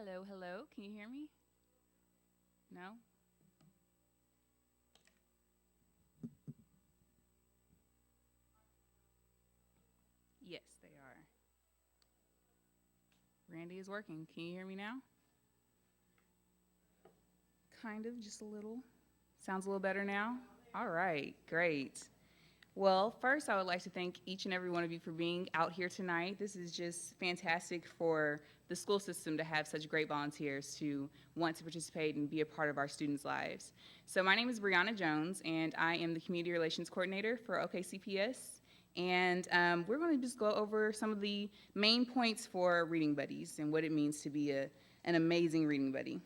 Hello, hello. Can you hear me? No? Yes, they are. Randy is working. Can you hear me now? Kind of, just a little. Sounds a little better now? All right, great. Well, first, I would like to thank each and every one of you for being out here tonight. This is just fantastic for the school system to have such great volunteers to want to participate and be a part of our students' lives. So my name is Brianna Jones, and I am the Community Relations Coordinator for OKCPS. And we're going to just go over some of the main points for reading buddies and what it means to be an amazing reading buddy.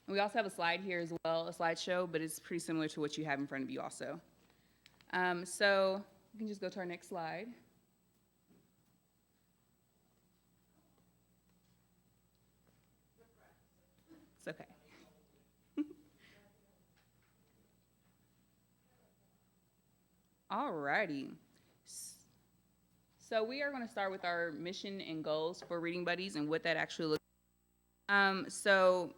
We also have a slide here as well, a slideshow, but it's pretty similar to what you have in front of you also. So we can just go to our next slide. It's okay. All righty. So we are going to start with our mission and goals for Reading Buddies and what that actually looks like. So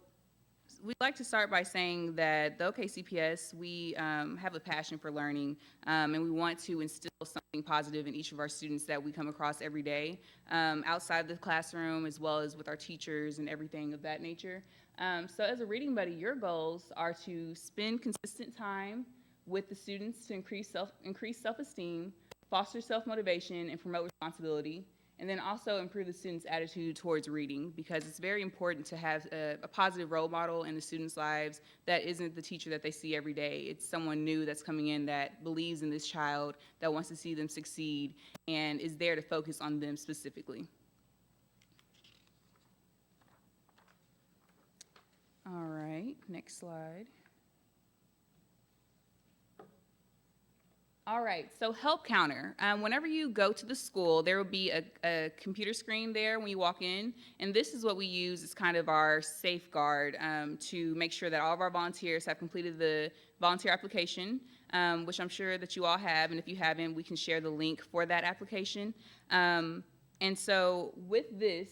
we'd like to start by saying that the OKCPS, we have a passion for learning, and we want to instill something positive in each of our students that we come across every day, outside the classroom, as well as with our teachers and everything of that nature. So as a reading buddy, your goals are to spend consistent time with the students to increase self-esteem, foster self-motivation, and promote responsibility, and then also improve the students' attitude towards reading, because it's very important to have a positive role model in the students' lives that isn't the teacher that they see every day. It's someone new that's coming in that believes in this child, that wants to see them succeed, and is there to focus on them specifically. All right, next slide. All right, so help counter. Whenever you go to the school, there will be a computer screen there when you walk in, and this is what we use as kind of our safeguard to make sure that all of our volunteers have completed the volunteer application, which I'm sure that you all have, and if you haven't, we can share the link for that application. And so with this,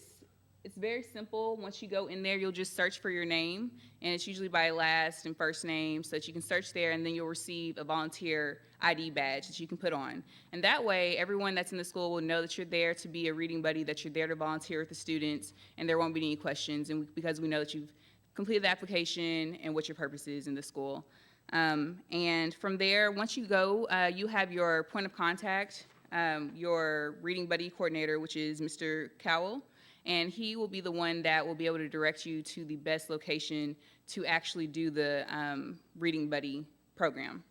it's very simple. Once you go in there, you'll just search for your name, and it's usually by last and first name, so that you can search there, and then you'll receive a volunteer ID badge that you can put on. And that way, everyone that's in the school will know that you're there to be a reading buddy, that you're there to volunteer with the students, and there won't be any questions, and because we know that you've completed the application and what your purpose is in the school. And from there, once you go, you have your point of contact, your reading buddy coordinator, which is Mr. Cowell, and he will be the one that will be able to direct you to the best location to actually do the reading buddy program.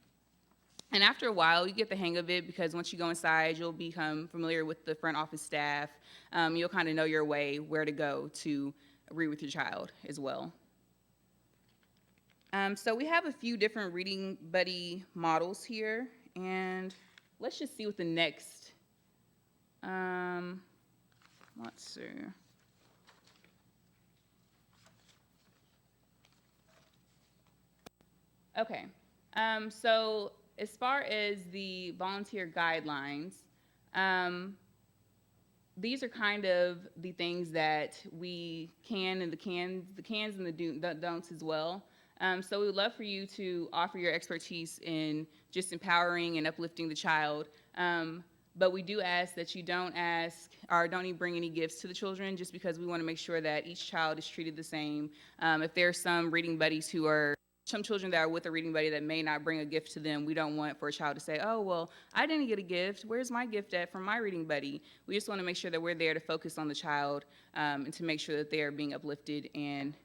And after a while, you get the hang of it, because once you go inside, you'll become familiar with the front office staff. You'll kind of know your way, where to go to read with your child as well. So we have a few different reading buddy models here, and let's just see what the next, let's see. Okay, so as far as the volunteer guidelines, um, these are kind of the things that we can, and the cans and the don'ts as well. So we would love for you to offer your expertise in just empowering and uplifting the child. But we do ask that you don't ask or don't even bring any gifts to the children, just because we want to make sure that each child is treated the same. If there are some reading buddies who are some children that are with a reading buddy that may not bring a gift to them, we don't want for a child to say, oh, well, I didn't get a gift. Where's my gift at from my reading buddy? We just want to make sure that we're there to focus on the child, and to make sure that they are being uplifted and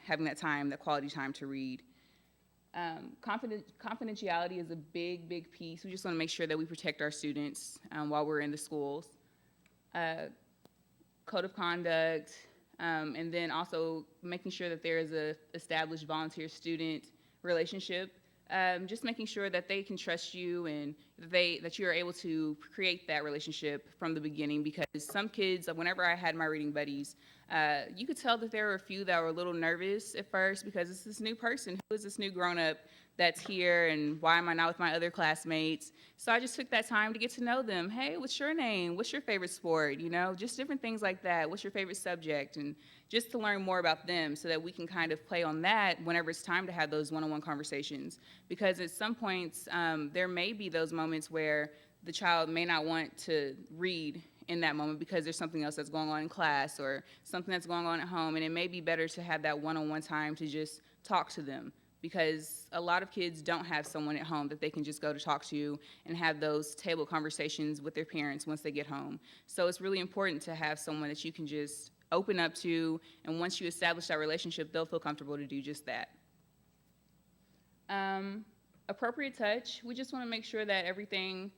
having that time, that quality time to read. Confidentiality is a big, big piece. We just want to make sure that we protect our students while we're in the schools. Code of conduct, and then also making sure that there is a established volunteer-student relationship. Just making sure that they can trust you, and that you are able to create that relationship from the beginning, because some kids, whenever I had my reading buddies, you could tell that there were a few that were a little nervous at first, because it's this new person. Who is this new grown-up that's here, and why am I not with my other classmates? So I just took that time to get to know them. Hey, what's your name? What's your favorite sport? Just different things like that. What's your favorite subject? And just to learn more about them so that we can kind of play on that whenever it's time to have those one-on-one conversations. Because at some points, there may be those moments where the child may not want to read in that moment because there's something else that's going on in class or something that's going on at home, and it may be better to have that one-on-one time to just talk to them, because a lot of kids don't have someone at home that they can just go to talk to and have those table conversations with their parents once they get home. So it's really important to have someone that you can just open up to, and once you establish that relationship, they'll feel comfortable to do just that. Appropriate touch, we just want to make sure that everything,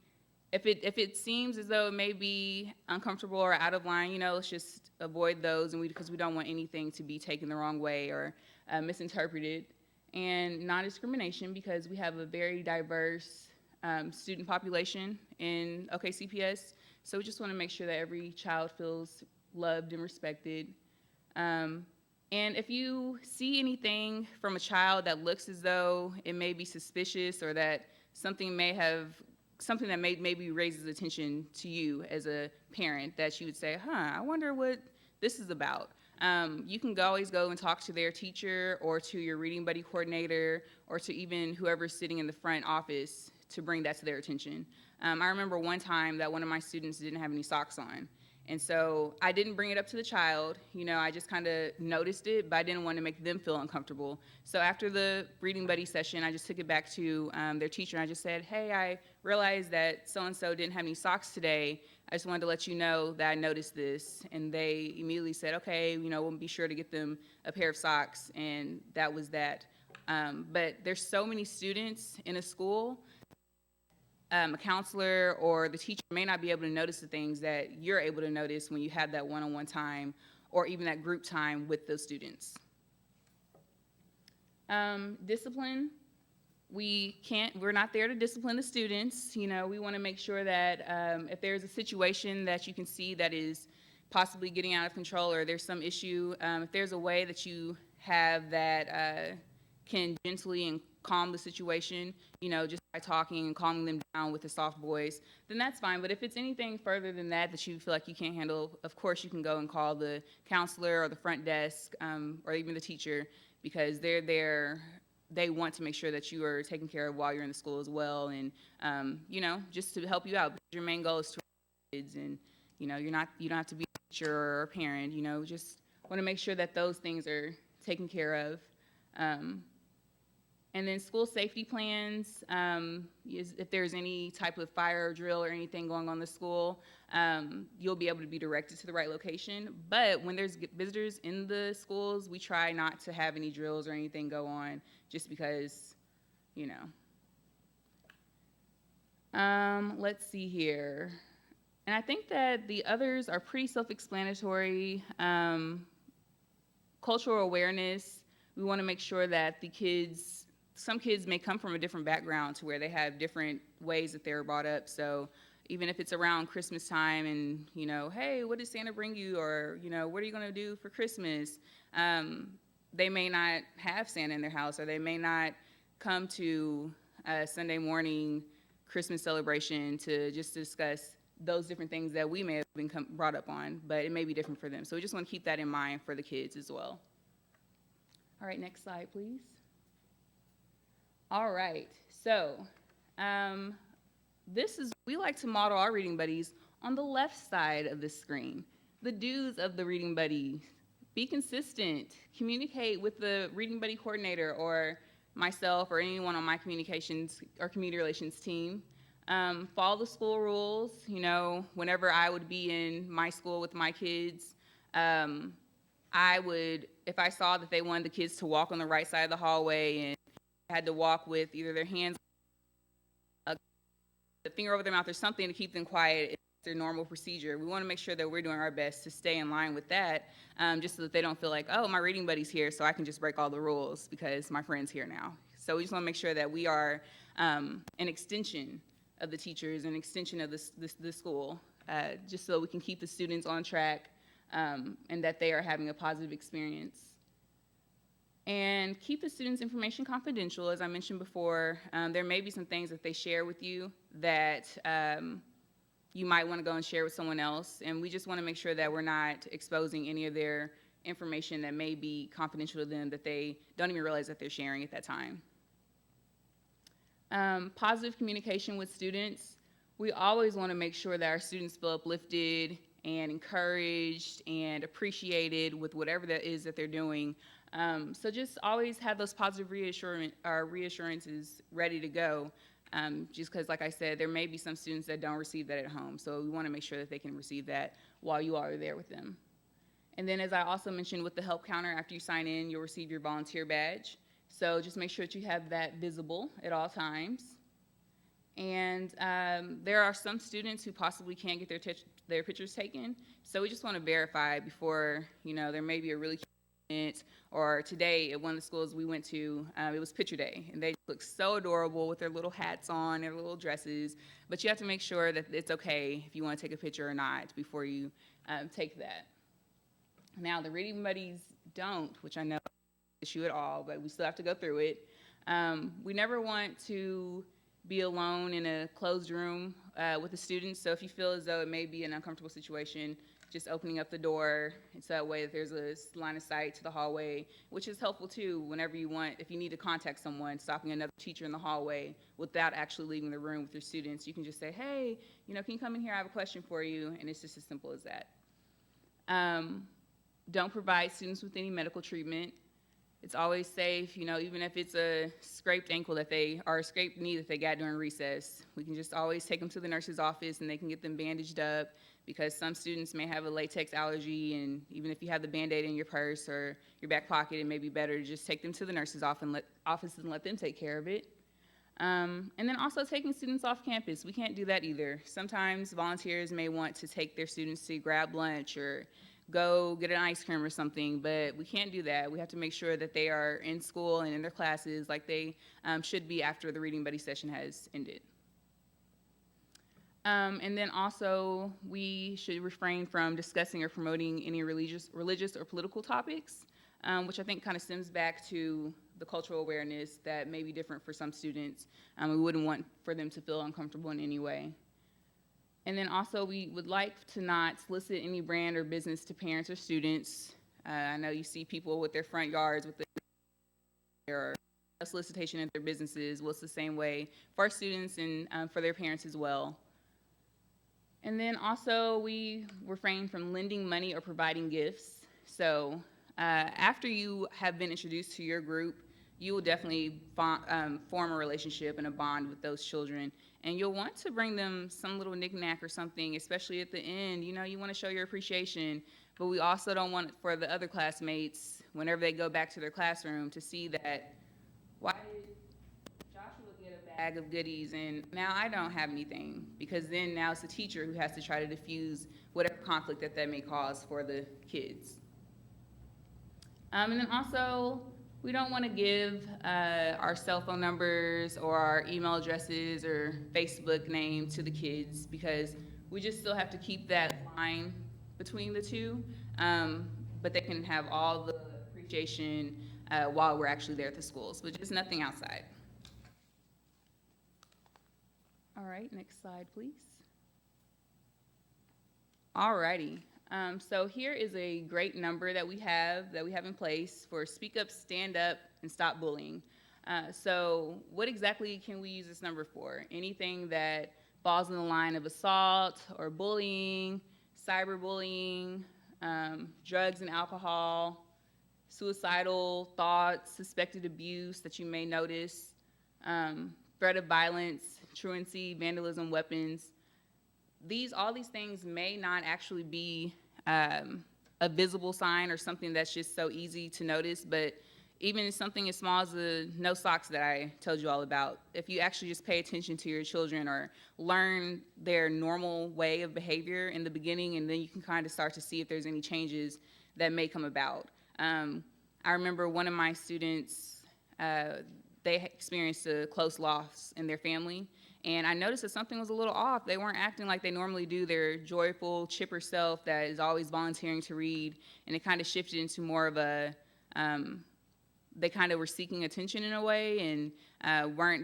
if it seems as though it may be uncomfortable or out of line, let's just avoid those, and because we don't want anything to be taken the wrong way or misinterpreted. And non-discrimination, because we have a very diverse student population in OKCPS, so we just want to make sure that every child feels loved and respected. And if you see anything from a child that looks as though it may be suspicious, or that something that maybe raises attention to you as a parent, that you would say, I wonder what this is about. You can always go and talk to their teacher or to your reading buddy coordinator or to even whoever's sitting in the front office to bring that to their attention. I remember one time that one of my students didn't have any socks on. And so I didn't bring it up to the child. I just kind of noticed it, but I didn't want to make them feel uncomfortable. So after the reading buddy session, I just took it back to their teacher, and I just said, hey, I realized that so-and-so didn't have any socks today. I just wanted to let you know that I noticed this. And they immediately said, okay, we'll be sure to get them a pair of socks, and that was that. But there's so many students in a school, a counselor or the teacher may not be able to notice the things that you're able to notice when you have that one-on-one time or even that group time with those students. Discipline, we're not there to discipline the students. We want to make sure that if there's a situation that you can see that is possibly getting out of control, or there's some issue, if there's a way that you have that can gently and calm the situation, just by talking and calming them down with a soft voice, then that's fine. But if it's anything further than that you feel like you can't handle, of course you can go and call the counselor or the front desk, or even the teacher, because they're there. They want to make sure that you are taken care of while you're in the school as well, and just to help you out. Because your main goal is to kids, and you don't have to be a teacher or a parent. Just want to make sure that those things are taken care of. And then school safety plans, if there's any type of fire drill or anything going on in the school, you'll be able to be directed to the right location. But when there's visitors in the schools, we try not to have any drills or anything go on, just because, Let's see here. And I think that the others are pretty self-explanatory. Cultural awareness, we want to make sure that some kids may come from a different background to where they have different ways that they were brought up. So even if it's around Christmas time and, hey, what did Santa bring you? Or, what are you going to do for Christmas? They may not have Santa in their house, or they may not come to a Sunday morning Christmas celebration to just discuss those different things that we may have been brought up on, but it may be different for them. So we just want to keep that in mind for the kids as well. All right, next slide, please. All right, so we like to model our reading buddies on the left side of the screen. The do's of the reading buddy: be consistent, communicate with the reading buddy coordinator or myself or anyone on my communications or community relations team. Follow the school rules. Whenever I would be in my school with my kids, I would, if I saw that they wanted the kids to walk on the right side of the hallway and had to walk with either their hands, a finger over their mouth, or something to keep them quiet, it's their normal procedure. We want to make sure that we're doing our best to stay in line with that, just so that they don't feel like, oh, my reading buddy's here, so I can just break all the rules because my friend's here now. So we just want to make sure that we are an extension of the teachers, an extension of the school, just so we can keep the students on track, and that they are having a positive experience. And keep the students' information confidential. As I mentioned before, there may be some things that they share with you that you might want to go and share with someone else. And we just want to make sure that we're not exposing any of their information that may be confidential to them that they don't even realize that they're sharing at that time. Positive communication with students. We always want to make sure that our students feel uplifted and encouraged and appreciated with whatever that is that they're doing. So just always have those positive reassurances ready to go. Just because, like I said, there may be some students that don't receive that at home. So we want to make sure that they can receive that while you are there with them. And then, as I also mentioned with the help counter, after you sign in, you'll receive your volunteer badge. So just make sure that you have that visible at all times. And there are some students who possibly can't get their pictures taken. So we just want to verify before, there may be a really cute event. Or today at one of the schools we went to, it was picture day. And they look so adorable with their little hats on, their little dresses. But you have to make sure that it's okay if you want to take a picture or not before you take that. Now, the reading buddies don't, which I know is an issue at all, but we still have to go through it. We never want to be alone in a closed room with the students. So if you feel as though it may be an uncomfortable situation, just opening up the door so that way that there's a line of sight to the hallway, which is helpful too whenever you want, if you need to contact someone, stopping another teacher in the hallway without actually leaving the room with your students. You can just say, hey, can you come in here? I have a question for you. And it's just as simple as that. Don't provide students with any medical treatment. It's always safe, even if it's a scraped ankle or a scraped knee that they got during recess. We can just always take them to the nurse's office and they can get them bandaged up because some students may have a latex allergy, and even if you have the Band-Aid in your purse or your back pocket, it may be better to just take them to the nurse's office and let them take care of it. And then also taking students off campus. We can't do that either. Sometimes volunteers may want to take their students to grab lunch or go get an ice cream or something, but we can't do that. We have to make sure that they are in school and in their classes like they should be after the reading buddy session has ended. And then also, we should refrain from discussing or promoting any religious or political topics, which I think kind of stems back to the cultural awareness that may be different for some students. We wouldn't want for them to feel uncomfortable in any way. And then also, we would like to not solicit any brand or business to parents or students. I know you see people with their front yards with their solicitation at their businesses. Well, it's the same way for our students and for their parents as well. And then also, we refrain from lending money or providing gifts. So after you have been introduced to your group, you will definitely form a relationship and a bond with those children. And you'll want to bring them some little knick-knack or something, especially at the end. You want to show your appreciation. But we also don't want for the other classmates, whenever they go back to their classroom, to see that, why did Joshua get a bag of goodies and now I don't have anything? Because then now it's the teacher who has to try to diffuse whatever conflict that may cause for the kids. And then also, we don't want to give our cell phone numbers or our email addresses or Facebook name to the kids because we just still have to keep that line between the two. But they can have all the appreciation while we're actually there at the schools, but just nothing outside. All right, next slide, please. All righty. So here is a great number that we have in place for Speak Up, Stand Up, and Stop Bullying. So what exactly can we use this number for? Anything that falls in the line of assault or bullying, cyberbullying, drugs and alcohol, suicidal thoughts, suspected abuse that you may notice, threat of violence, truancy, vandalism, weapons. All these things may not actually be a visible sign or something that's just so easy to notice, but even something as small as the no socks that I told you all about, if you actually just pay attention to your children or learn their normal way of behavior in the beginning, and then you can kind of start to see if there's any changes that may come about. I remember one of my students, they experienced a close loss in their family, and I noticed that something was a little off. They weren't acting like they normally do, their joyful, chipper self that is always volunteering to read, and it kind of shifted into more of a they kind of were seeking attention in a way, and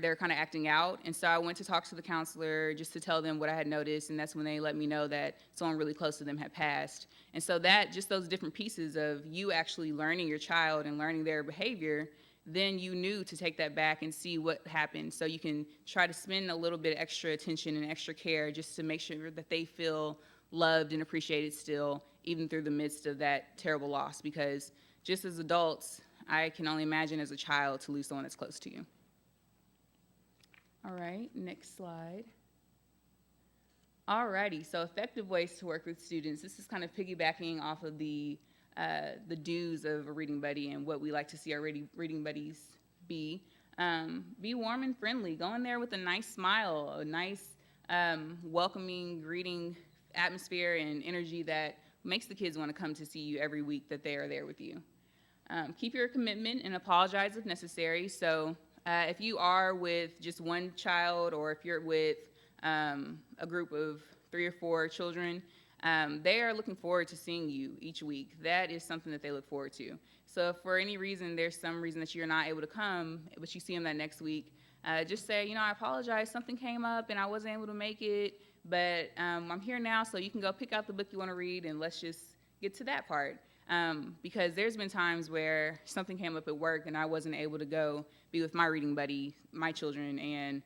they're kind of acting out. And so I went to talk to the counselor just to tell them what I had noticed, and that's when they let me know that someone really close to them had passed. And so that, just those different pieces of you actually learning your child and learning their behavior, then you knew to take that back and see what happened, so you can try to spend a little bit extra attention and extra care just to make sure that they feel loved and appreciated still, even through the midst of that terrible loss. Because just as adults, I can only imagine as a child to lose someone that's close to you. All right, next slide. Alrighty, so effective ways to work with students. This is kind of piggybacking off of the do's of a reading buddy and what we like to see our reading buddies be. Be warm and friendly. Go in there with a nice smile, a nice welcoming, greeting atmosphere and energy that makes the kids want to come to see you every week that they are there with you. Keep your commitment and apologize if necessary. So if you are with just one child, or if you're with a group of 3 or 4 children, they are looking forward to seeing you each week. That is something that they look forward to. So if for any reason there's some reason that you're not able to come, but you see them that next week, just say, I apologize, something came up and I wasn't able to make it, but I'm here now, so you can go pick out the book you want to read, and let's just get to that part. Because there's been times where something came up at work and I wasn't able to go be with my reading buddy, my children, and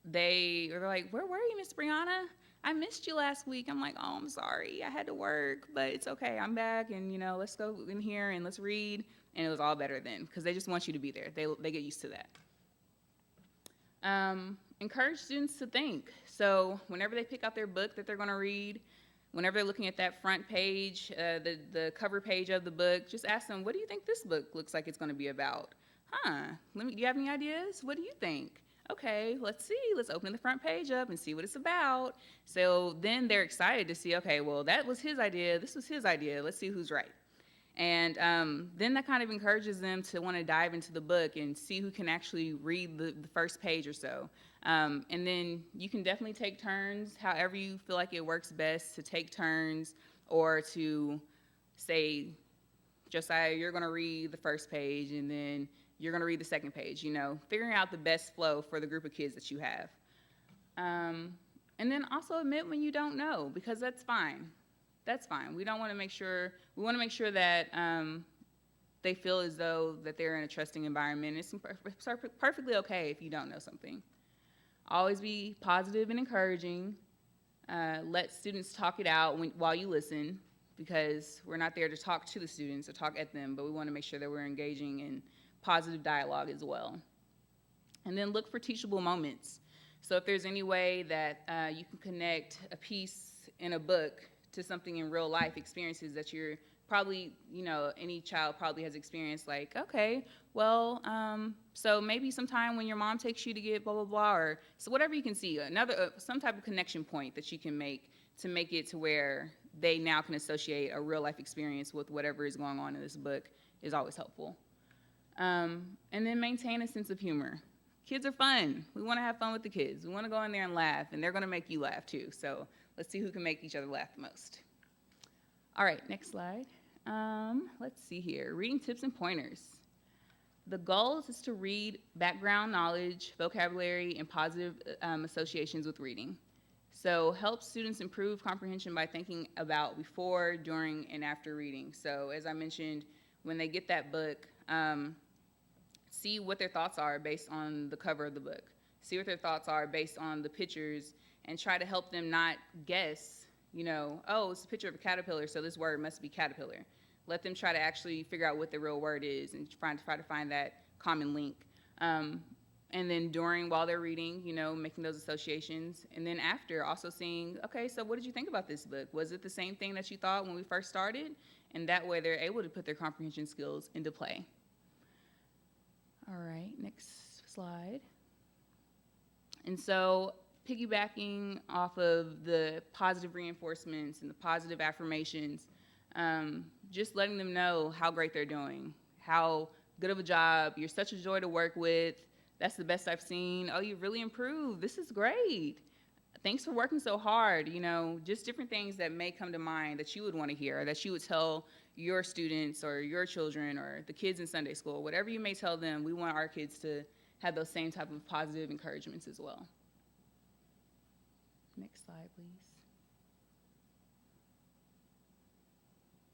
they're like, where were you, Miss Brianna? I missed you last week. I'm like, oh, I'm sorry. I had to work, but it's okay. I'm back, and, let's go in here and let's read. And it was all better then, because they just want you to be there. They get used to that. Encourage students to think. So whenever they pick out their book that they're going to read, whenever they're looking at that front page, the cover page of the book, just ask them, what do you think this book looks like it's going to be about? Do you have any ideas? What do you think? Okay, let's see. Let's open the front page up and see what it's about. So then they're excited to see, okay, well, that was his idea. This was his idea. Let's see who's right. And then that kind of encourages them to want to dive into the book and see who can actually read the first page or so. And then you can definitely take turns, however you feel like it works best, to take turns, or to say, Josiah, you're going to read the first page, and then you're going to read the second page, figuring out the best flow for the group of kids that you have. And then also admit when you don't know, because that's fine. That's fine. We want to make sure that they feel as though that they're in a trusting environment. It's perfectly okay if you don't know something. Always be positive and encouraging. Let students talk it out while you listen, because we're not there to talk to the students or talk at them, but we want to make sure that we're engaging in positive dialogue as well. And then look for teachable moments. So if there's any way that you can connect a piece in a book to something in real life experiences that you're probably, any child probably has experienced, like, okay, well, so maybe sometime when your mom takes you to get blah, blah, blah, or so whatever you can see, some type of connection point that you can make to make it to where they now can associate a real life experience with whatever is going on in this book is always helpful. And then maintain a sense of humor. Kids are fun. We want to have fun with the kids. We want to go in there and laugh, and they're going to make you laugh too. So let's see who can make each other laugh the most. All right, next slide. Let's see here. Reading tips and pointers. The goal is to read background knowledge, vocabulary, and positive associations with reading. So help students improve comprehension by thinking about before, during, and after reading. So as I mentioned, when they get that book, see what their thoughts are based on the cover of the book. See what their thoughts are based on the pictures, and try to help them not guess, oh, it's a picture of a caterpillar, so this word must be caterpillar. Let them try to actually figure out what the real word is and try to find that common link. And then while they're reading, making those associations. And then after, also seeing, okay, so what did you think about this book? Was it the same thing that you thought when we first started? And that way they're able to put their comprehension skills into play. All right, next slide. And so piggybacking off of the positive reinforcements and the positive affirmations, just letting them know how great they're doing, how good of a job, you're such a joy to work with, that's the best I've seen, oh, you've really improved, this is great, thanks for working so hard, just different things that may come to mind that you would want to hear, that you would tell your students or your children or the kids in Sunday school, whatever you may tell them, we want our kids to have those same type of positive encouragements as well. Next slide, please.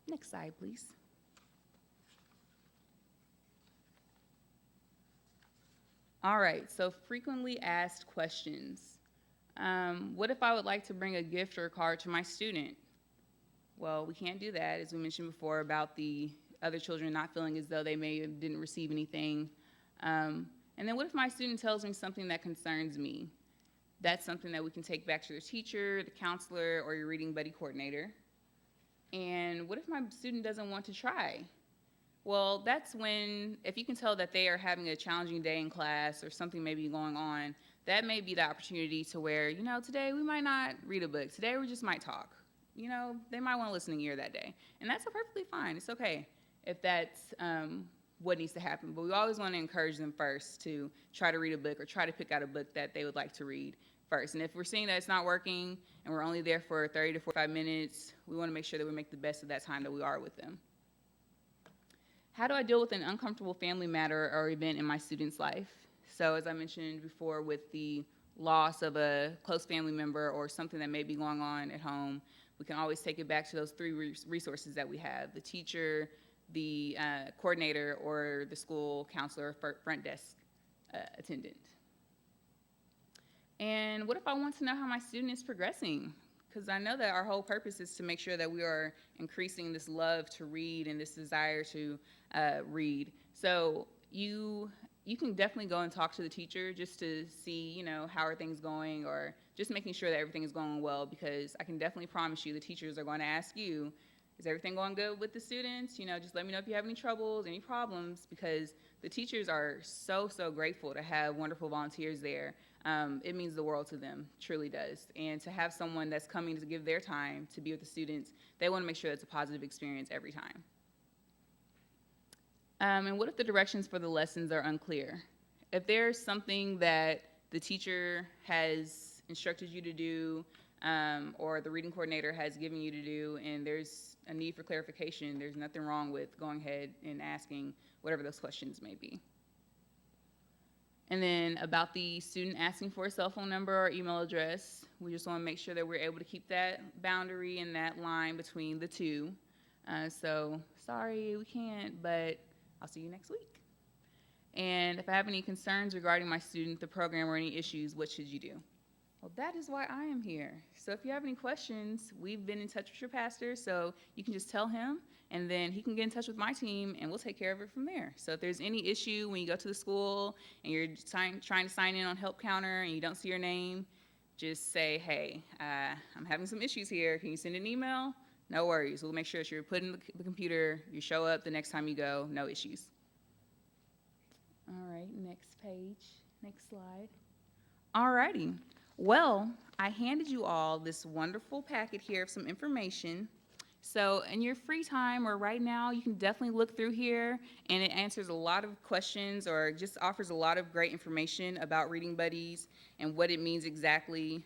Next slide, please. All right, so frequently asked questions. What if I would like to bring a gift or a card to my student? Well, we can't do that, as we mentioned before, about the other children not feeling as though they didn't receive anything. And then what if my student tells me something that concerns me? That's something that we can take back to the teacher, the counselor, or your reading buddy coordinator. And what if my student doesn't want to try? Well, that's when, if you can tell that they are having a challenging day in class or something may be going on, that may be the opportunity to where, today we might not read a book. Today we just might talk. They might want a listening ear that day. And that's perfectly fine. It's okay if that's what needs to happen. But we always want to encourage them first to try to read a book or try to pick out a book that they would like to read first. And if we're seeing that it's not working and we're only there for 30 to 45 minutes, we want to make sure that we make the best of that time that we are with them. How do I deal with an uncomfortable family matter or event in my student's life? So as I mentioned before, with the loss of a close family member or something that may be going on at home, we can always take it back to those three resources that we have: the teacher, the coordinator, or the school counselor, front desk attendant. And what if I want to know how my student is progressing? Because I know that our whole purpose is to make sure that we are increasing this love to read and this desire to read. So you can definitely go and talk to the teacher just to see, how are things going, or just making sure that everything is going well, because I can definitely promise you the teachers are going to ask you, is everything going good with the students? Just let me know if you have any troubles, any problems, because the teachers are so, so grateful to have wonderful volunteers there. It means the world to them, truly does. And to have someone that's coming to give their time to be with the students, they want to make sure it's a positive experience every time. And what if the directions for the lessons are unclear? If there's something that the teacher has instructed you to do, or the reading coordinator has given you to do, and there's a need for clarification, there's nothing wrong with going ahead and asking whatever those questions may be. And then about the student asking for a cell phone number or email address, we just want to make sure that we're able to keep that boundary and that line between the two. So sorry, we can't, but I'll see you next week. And if I have any concerns regarding my student, the program, or any issues, what should you do? Well, that is why I am here. So if you have any questions, we've been in touch with your pastor, so you can just tell him, and then he can get in touch with my team, and we'll take care of it from there. So if there's any issue when you go to the school and you're trying to sign in on Help Counter and you don't see your name, just say, hey, I'm having some issues here. Can you send an email? No worries. We'll make sure that you're put in the computer, you show up the next time you go, no issues. All right, next page, next slide. All righty. Well, I handed you all this wonderful packet here of some information. So in your free time or right now, you can definitely look through here, and it answers a lot of questions or just offers a lot of great information about Reading Buddies and what it means exactly,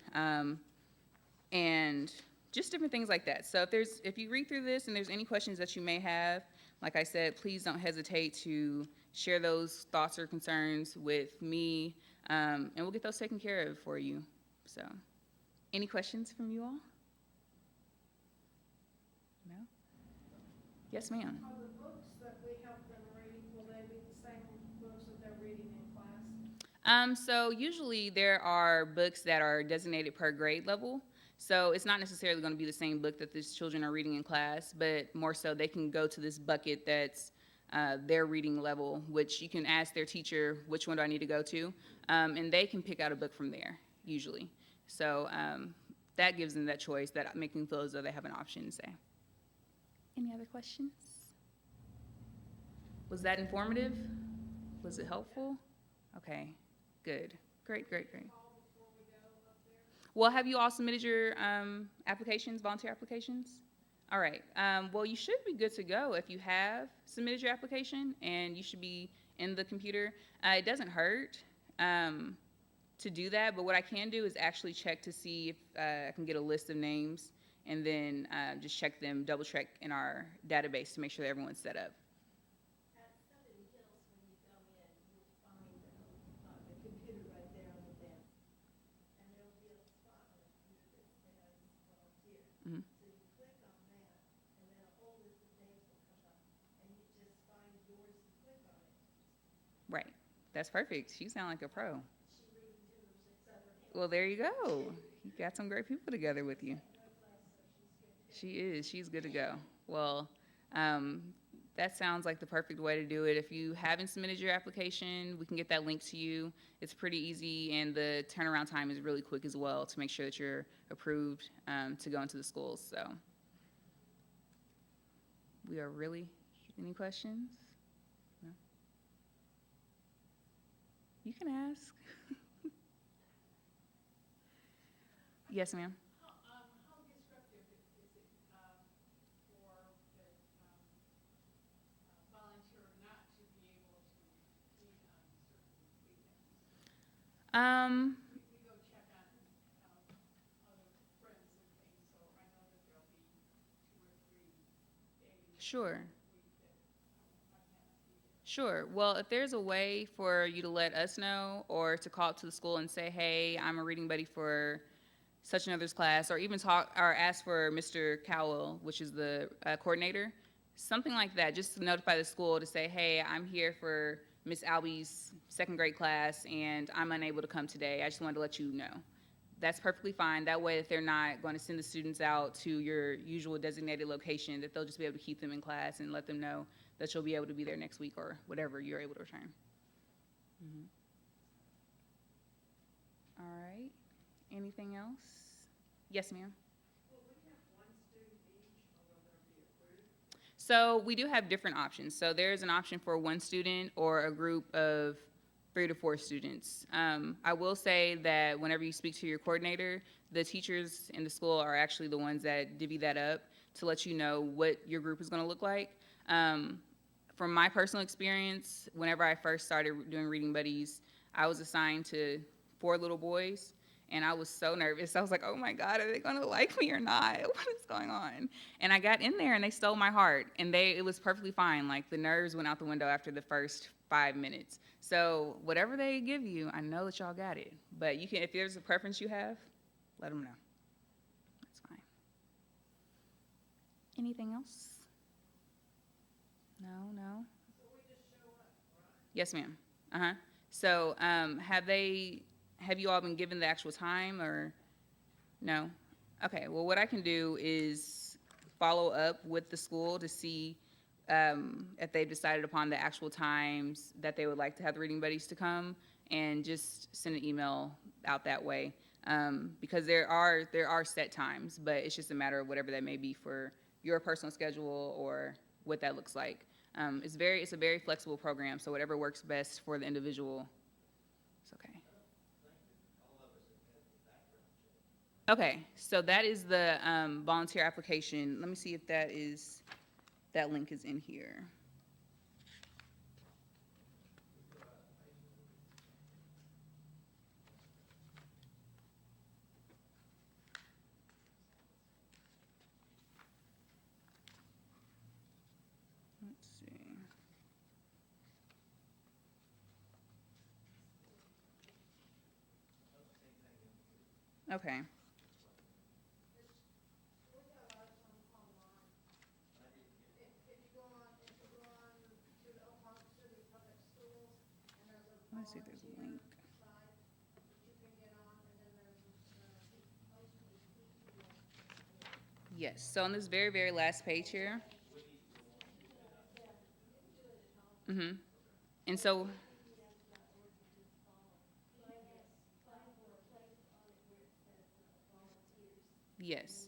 and just different things like that. So if you read through this and there's any questions that you may have, like I said, please don't hesitate to share those thoughts or concerns with me, and we'll get those taken care of for you. So, any questions from you all? No? Yes, ma'am. Are the books that we help them read, will they be the same books that they're reading in class? So usually there are books that are designated per grade level. So it's not necessarily going to be the same book that these children are reading in class, but more so they can go to this bucket that's their reading level, which you can ask their teacher, which one do I need to go to? And they can pick out a book from there, usually. So that gives them that choice, that making them feel as though they have an option to say. Any other questions? Was that informative? Was it helpful? Okay, good. Great. Well, have you all submitted your applications, volunteer applications? All right. Well, you should be good to go if you have submitted your application, and you should be in the computer. It doesn't hurt to do that, but what I can do is actually check to see if I can get a list of names and then just check them, double check in our database to make sure that everyone's set up. At Southern Hills, when you go in, you'll find the computer right there on the desk. And there'll be a spot on the computer that says volunteer. Mhm. So you click on that, and then a whole list of names will come up. And you just find yours and click on it. Right. That's perfect. You sound like a pro. She reading tutors at Southern Hills. Well, there you go. You got some great people together with you. No class, so she's good to go. She is. She's good to go. Well, um, that sounds like the perfect way to do it. If you haven't submitted your application, we can get that link to you. It's pretty easy, and the turnaround time is really quick as well to make sure that you're approved to go into the schools. So, we are really. Any questions? No? You can ask. Yes, ma'am. How disruptive is it for the volunteer not to be able to read on certain weekends? Um, We go check on other friends and things, so I know that there'll be 2 or 3 days sure. a week that I can't be there. Sure. Well, if there's a way for you to let us know or to call up to the school and say, hey, I'm a reading buddy for such another's class, or even talk or ask for Mr. Cowell, which is the coordinator, something like that, just to notify the school to say, hey, I'm here for Miss Albie's 2nd grade class and I'm unable to come today. I just wanted to let you know. That's perfectly fine. That way, if they're not going to send the students out to your usual designated location, that they'll just be able to keep them in class and let them know that you'll be able to be there next week or whatever you're able to return. Mhm. All right. Anything else? Yes, ma'am. Will we have one student each, or will there be a group? So we do have different options. So there's an option for one student or a group of 3 to 4 students. I will say that whenever you speak to your coordinator, the teachers in the school are actually the ones that divvy that up to let you know what your group is going to look like. From my personal experience, whenever I first started doing reading buddies, I was assigned to 4 little boys, and I was so nervous. I was like, oh my God, are they gonna like me or not? What is going on? And I got in there and they stole my heart, and it was perfectly fine. Like, the nerves went out the window after the first 5 minutes. So whatever they give you, I know that y'all got it. But you can, if there's a preference you have, let them know. That's fine. Anything else? No, no. So we just show up, right? Yes, ma'am. Uh-huh. So, have you all been given the actual time or no? Okay, well, what I can do is follow up with the school to see if they've decided upon the actual times that they would like to have the reading buddies to come, and just send an email out that way. Because there are set times, but it's just a matter of whatever that may be for your personal schedule or what that looks like. It's a very flexible program, so whatever works best for the individual, it's okay. Okay, so that is the volunteer application. Let me see if that link is in here. Let's see. Okay. We got a lot of them online. If you go on to the Oklahoma City Public Schools, and there's a Let me see if there's a volunteer link. site that you can get on, and then there's hopefully PTO. Yes, so on this very, very last page here. Mm-hmm. And so, yes.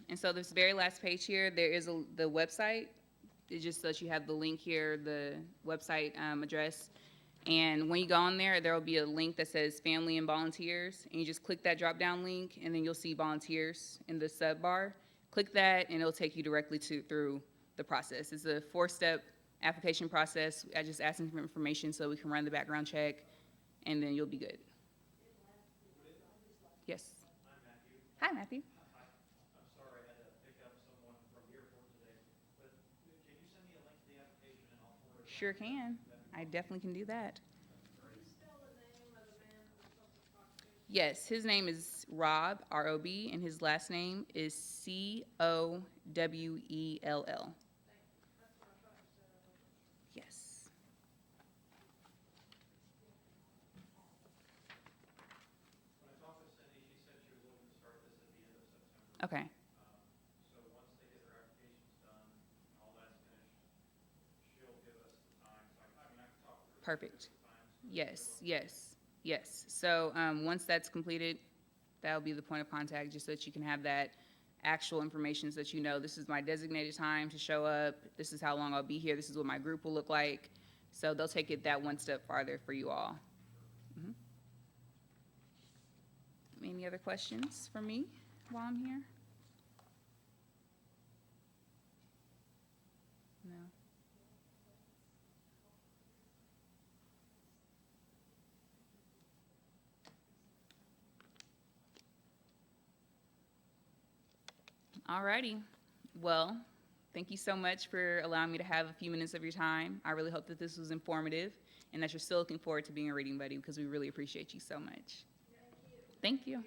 And so this very last page here, there is the website. It just lets you have the link here, the website address. And when you go on there, there will be a link that says Family and Volunteers. And you just click that drop-down link, and then you'll see Volunteers in the sub bar. Click that, and it'll take you directly through the process. It's a 4-step application process. I just ask them for information so we can run the background check, and then you'll be good. Yes. I'm Matthew. Hi, Matthew. Hi. I'm sorry I had to pick up someone from the airport today, but can you send me a link to the application and I'll forward it? Sure along to them? can. That'd be I awesome. definitely can do that. Can you spell the name of the man we're supposed to talk to? Yes, his name is Rob, R-O-B, and his last name is Cowell. Thank you. That's what I thought you said. I wasn't sure. Yes. When I talked with Cindy, she said she was looking to start this at the end of September. Okay. So once they get their applications done and all that's finished, she'll give us the time. So I mean, I can talk through. Perfect. The times. Yes, yes, yes. So once that's completed, that'll be the point of contact, just so that you can have that actual information, so that you know this is my designated time to show up, this is how long I'll be here, this is what my group will look like. So they'll take it that one step farther for you all. Mhm. Any other questions for me while I'm here? No. All righty. Well, thank you so much for allowing me to have a few minutes of your time. I really hope that this was informative and that you're still looking forward to being a reading buddy, because we really appreciate you so much. Thank you.